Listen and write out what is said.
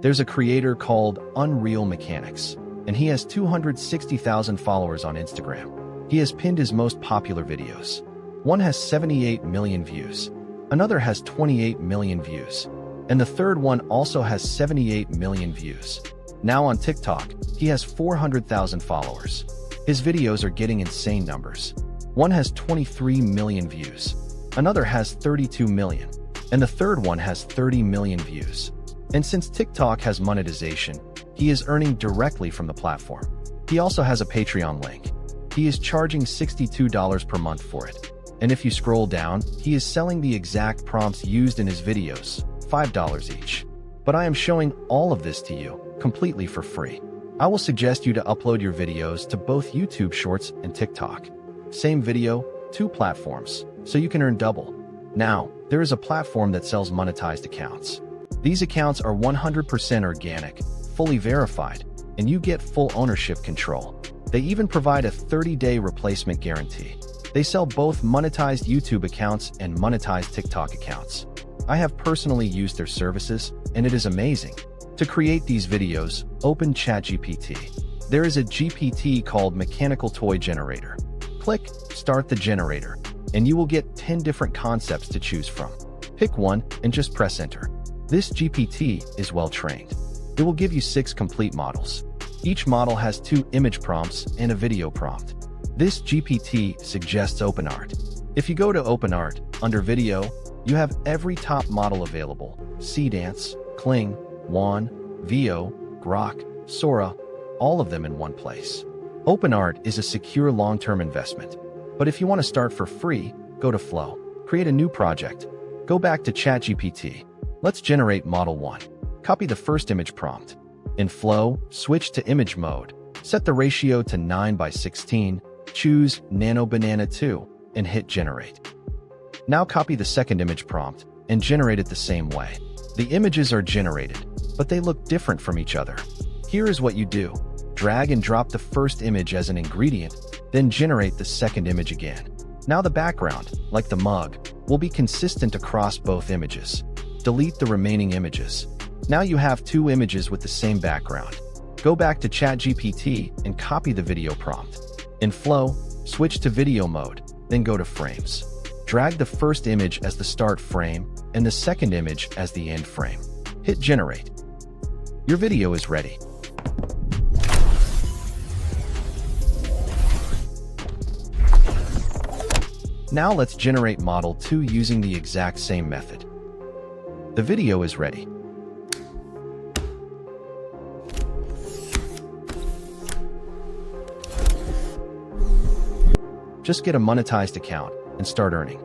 There's a creator called Unreal Mechanics, and he has 260,000 followers on Instagram. He has pinned his most popular videos. One has 78 million views, another has 28 million views, and the third one also has 78 million views. Now on TikTok, he has 400,000 followers. His videos are getting insane numbers. One has 23 million views, another has 32 million, and the third one has 30 million views. And since TikTok has monetization, he is earning directly from the platform. He also has a Patreon link. He is charging $62 per month for it. And if you scroll down, he is selling the exact prompts used in his videos, $5 each. But I am showing all of this to you, completely for free. I will suggest you to upload your videos to both YouTube Shorts and TikTok. Same video, two platforms, so you can earn double. Now, there is a platform that sells monetized accounts. These accounts are 100% organic, fully verified, and you get full ownership control. They even provide a 30-day replacement guarantee. They sell both monetized YouTube accounts and monetized TikTok accounts. I have personally used their services, and it is amazing. To create these videos, open ChatGPT. There is a GPT called Mechanical Toy Generator. Click Start the Generator, and you will get 10 different concepts to choose from. Pick one and just press enter. This GPT is well trained. It will give you 6 complete models. Each model has 2 image prompts and a video prompt. This GPT suggests OpenArt. If you go to OpenArt, under Video, you have every top model available: Seedance, Kling, AI, Veo, Grok, Sora, all of them in one place. OpenArt is a secure long-term investment. But if you want to start for free, go to Flow. Create a new project. Go back to ChatGPT. Let's generate Model 1. Copy the first image prompt. In Flow, switch to image mode. Set the ratio to 9:16. Choose Nano Banana 2 and hit Generate. Now copy the second image prompt and generate it the same way. The images are generated, but they look different from each other. Here is what you do. Drag and drop the first image as an ingredient, then generate the second image again. Now the background, like the mug, will be consistent across both images. Delete the remaining images. Now you have 2 images with the same background. Go back to ChatGPT and copy the video prompt. In Flow, switch to video mode, then go to frames. Drag the first image as the start frame and the second image as the end frame. Hit Generate. Your video is ready. Now let's generate Model 2 using the exact same method. The video is ready. Just get a monetized account and start earning.